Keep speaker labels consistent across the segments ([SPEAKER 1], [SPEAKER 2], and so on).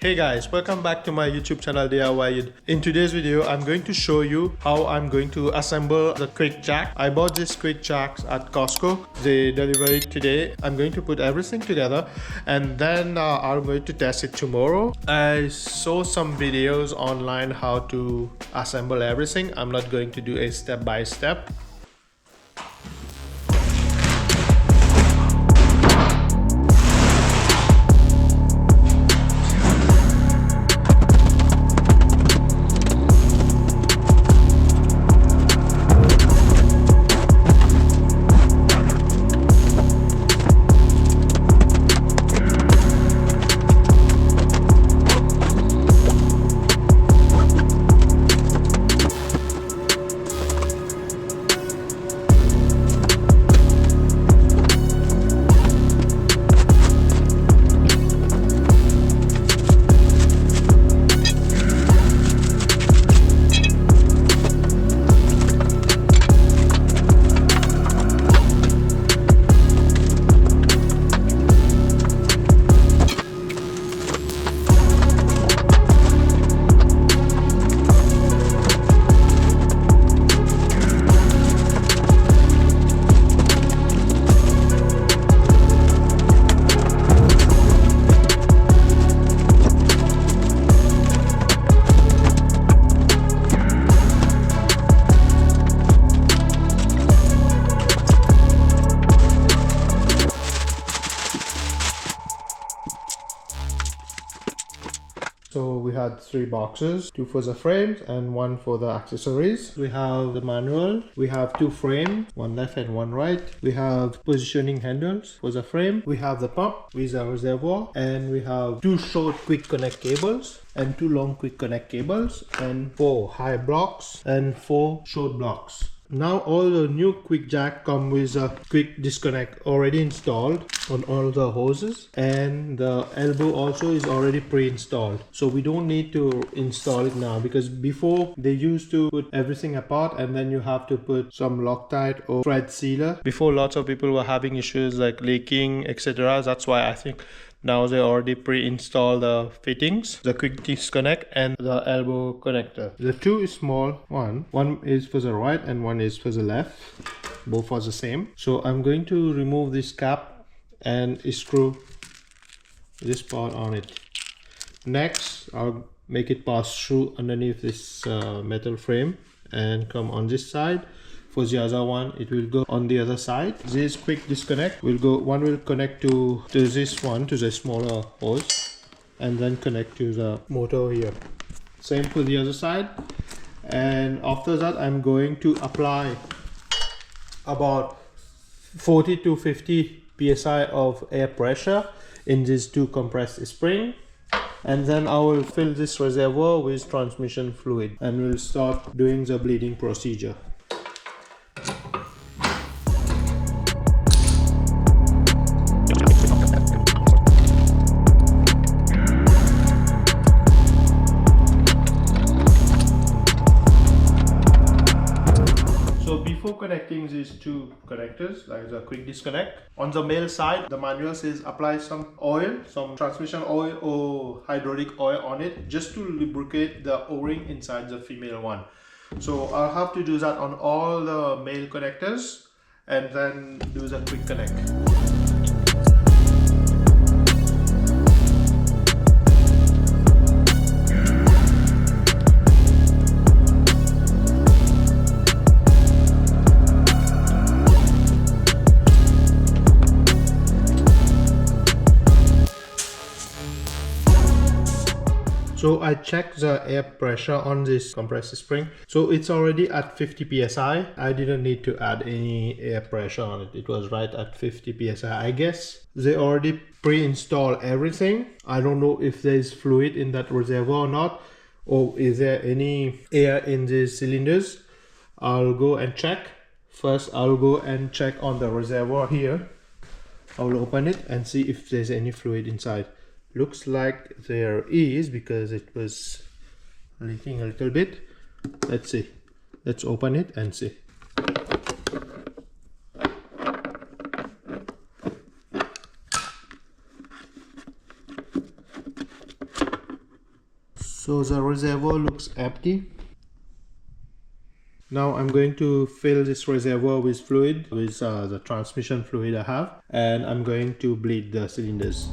[SPEAKER 1] Hey guys, welcome back to my YouTube channel DIY. In today's video, I'm going to show you how I'm going to assemble the Quickjack. I bought this Quickjack at Costco. They delivered it today. I'm going to put everything together and then I'm going to test it tomorrow. I saw some videos online how to assemble everything. I'm not going to do a step by step. So we had 3 boxes, 2 for the frames and 1 for the accessories. We have the manual, we have 2 frames, 1 left and 1 right. We have positioning handles for the frame. We have the pump with a reservoir, and we have 2 short quick connect cables and 2 long quick connect cables and 4 high blocks and 4 short blocks. Now all the new Quickjack come with a quick disconnect already installed on all the hoses, and the elbow also is already pre-installed, so we don't need to install it now, because before they used to put everything apart and then you have to put some Loctite or thread sealer. Before, lots of people were having issues like leaking, etc. That's why I think now they already pre-install the fittings, the quick disconnect and the elbow connector. The 2 is small one is for the right and one is for the left. Both are the same. So I'm going to remove this cap and screw this part on it. Next, I'll make it pass through underneath this metal frame and come on this side. For the other one, it will go on the other side. This quick disconnect will go, one will connect to this one, to the smaller hose, and then connect to the motor here. Same for the other side. And after that, I'm going to apply about 40 to 50 psi of air pressure in these 2 compressed springs. And then I will fill this reservoir with transmission fluid and we'll start doing the bleeding procedure. Before connecting these 2 connectors, like the quick disconnect, on the male side, the manual says apply some oil, some transmission oil or hydraulic oil on it, just to lubricate the o-ring inside the female one. So I'll have to do that on all the male connectors and then do the quick connect. So I checked the air pressure on this compressor spring. So it's already at 50 psi. I didn't need to add any air pressure on it. It was right at 50 psi. I guess they already pre-installed everything. I don't know if there's fluid in that reservoir or not, or is there any air in these cylinders. I'll go and check. First, I'll go and check on the reservoir here. I'll open it and see if there's any fluid inside. Looks like there is, because it was leaking a little bit. Let's see. Let's open it and see. So the reservoir looks empty. Now I'm going to fill this reservoir with fluid, with the transmission fluid I have, and I'm going to bleed the cylinders.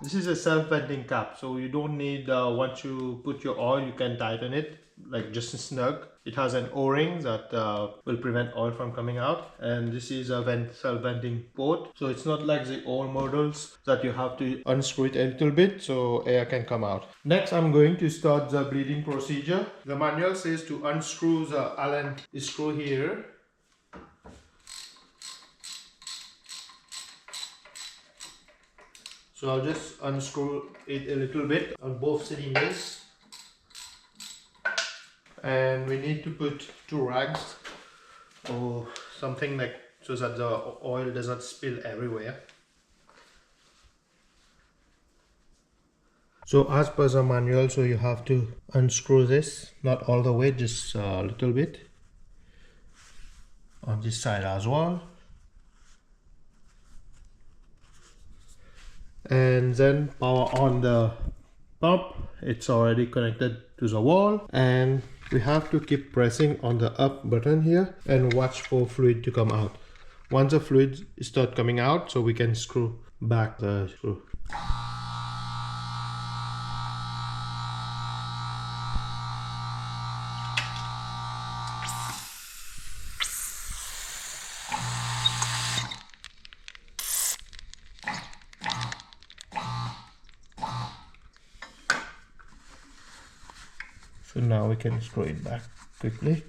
[SPEAKER 1] This is a self-venting cap, so you don't need, once you put your oil, you can tighten it like just a snug. It has an o-ring that will prevent oil from coming out, and this is a self-venting port, so it's not like the old models that you have to unscrew it a little bit so air can come out. Next, I'm going to start the bleeding procedure. The manual says to unscrew the Allen screw here. So I'll just unscrew it a little bit on both cylinders. And we need to put 2 rags or something like so that the oil doesn't spill everywhere. So as per the manual, so you have to unscrew this, not all the way, just a little bit on this side as well. And then power on the pump. It's already connected to the wall, and we have to keep pressing on the up button here and watch for fluid to come out. Once the fluid start coming out, so we can screw back the screw. So now we can screw it back quickly.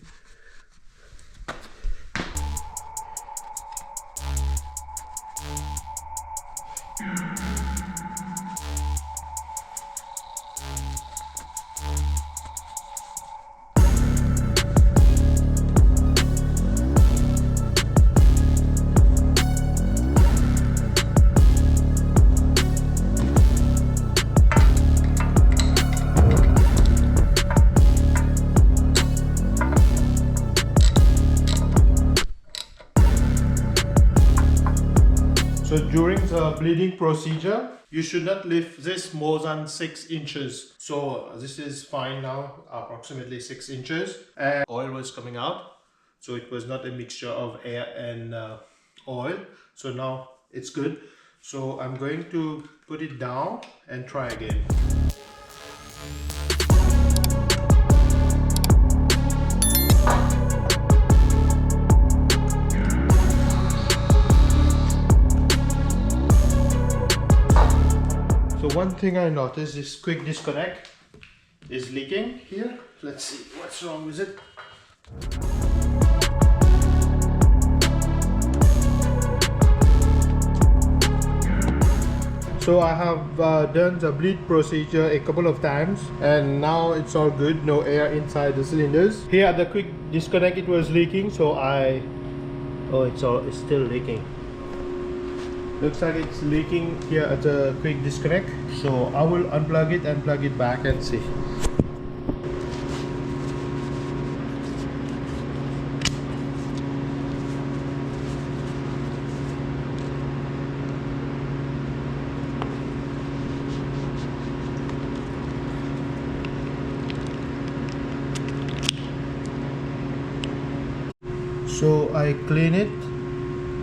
[SPEAKER 1] So during the bleeding procedure, you should not lift this more than 6 inches. So this is fine now, approximately 6 inches. And oil was coming out. So it was not a mixture of air and oil. So now it's good. So I'm going to put it down and try again. So one thing I noticed, this quick disconnect is leaking here. Let's see what's wrong with it. So I have done the bleed procedure a couple of times, and now it's all good, no air inside the cylinders. Here at the quick disconnect it was leaking, so it's still leaking. Looks like it's leaking here at the quick disconnect. So I will unplug it and plug it back and see. So I clean it,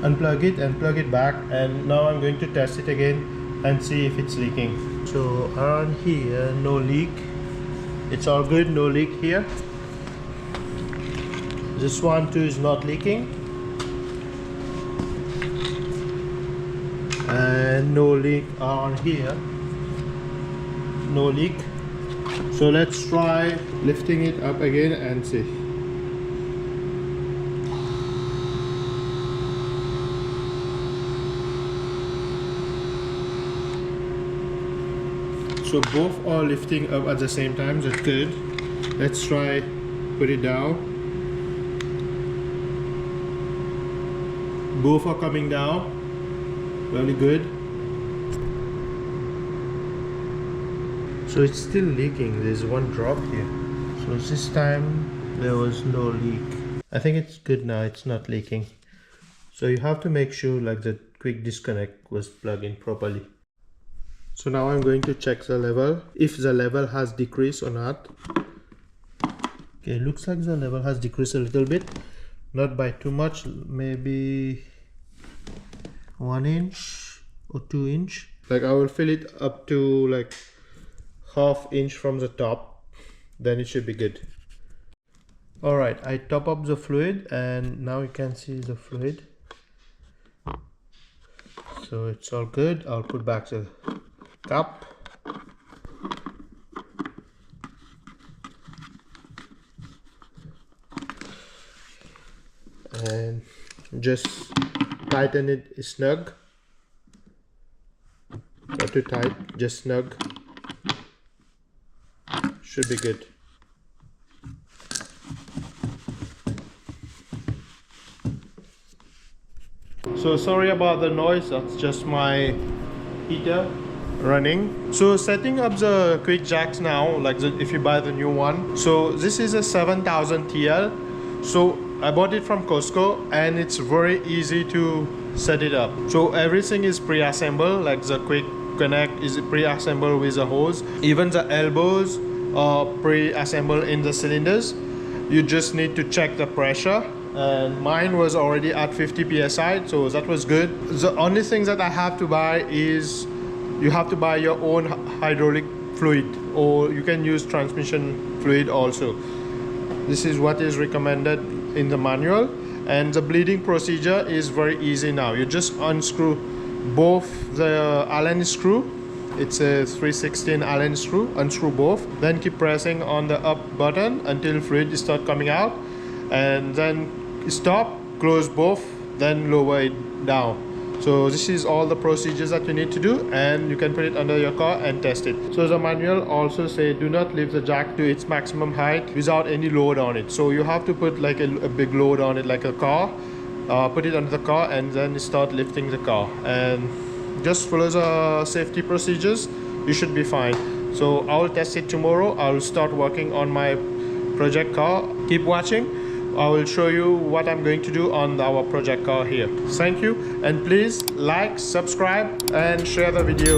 [SPEAKER 1] unplug it and plug it back, and now I'm going to test it again and see if it's leaking. So around here, no leak. It's all good, no leak here. This one too is not leaking. And no leak around here. No leak. So let's try lifting it up again and see. So both are lifting up at the same time, that's good. Let's try put it down. Both are coming down really good. So it's still leaking. There's one drop here. So this time there was no leak. I think it's good now. It's not leaking. So you have to make sure like the quick disconnect was plugged in properly. So now I'm going to check the level, if the level has decreased or not. Okay, looks like the level has decreased a little bit, not by too much, maybe 1 inch or 2 inch. Like I will fill it up to like ½ inch from the top, then it should be good. Alright, I top up the fluid and now you can see the fluid. So it's all good. I'll put back the cap. And just tighten it snug. Not too tight, just snug. Should be good. So sorry about the noise, that's just my heater running. So setting up the Quickjacks now, like if you buy the new one. So this is a 7000 TL. So I bought it from Costco and it's very easy to set it up. So everything is pre-assembled, like the quick connect is pre-assembled with a hose. Even the elbows are pre-assembled in the cylinders. You just need to check the pressure. And mine was already at 50 psi, so that was good. The only thing that I have to buy is you have to buy your own hydraulic fluid, or you can use transmission fluid also. This is what is recommended in the manual, and the bleeding procedure is very easy now. You just unscrew both the Allen screw. It's a 3/16 Allen screw. Unscrew both, then keep pressing on the up button until fluid start coming out, and then stop, close both, then lower it down. So this is all the procedures that you need to do, and you can put it under your car and test it. So the manual also say do not lift the jack to its maximum height without any load on it. So you have to put like a big load on it, like a car, put it under the car and then start lifting the car, and just follow the safety procedures. You should be fine. So I will test it tomorrow. I will start working on my project car. Keep watching. I will show you what I'm going to do on our project car here. Thank you, and please like, subscribe and share the video.